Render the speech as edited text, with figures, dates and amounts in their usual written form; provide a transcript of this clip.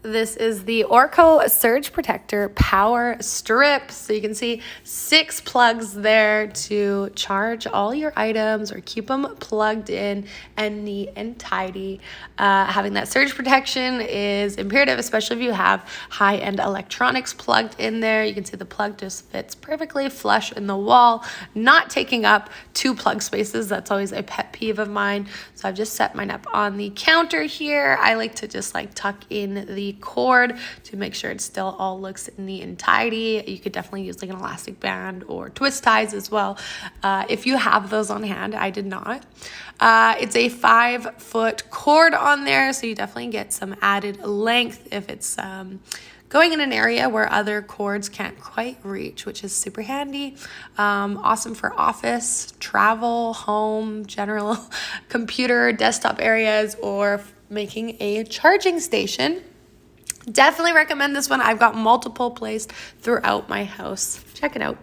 This is the Orico Surge Protector Power Strip. So you can see 6 plugs there to charge all your items or keep them plugged in and neat and tidy. Having that surge protection is imperative, especially if you have high-end electronics plugged in there. You can see the plug just fits perfectly flush in the wall, not taking up 2 plug spaces. That's always a pet peeve of mine. So I've just set mine up on the counter here. I like to just tuck in the cord to make sure it still all looks neat and tidy. You could definitely use an elastic band or twist ties as well if you have those on hand. I did not. It's a 5-foot cord on there, so you definitely get some added length if it's going in an area where other cords can't quite reach, which is super handy. Awesome for office, travel, home, general computer, desktop areas, or making a charging station. Definitely recommend this one. I've got multiple placed throughout my house. Check it out.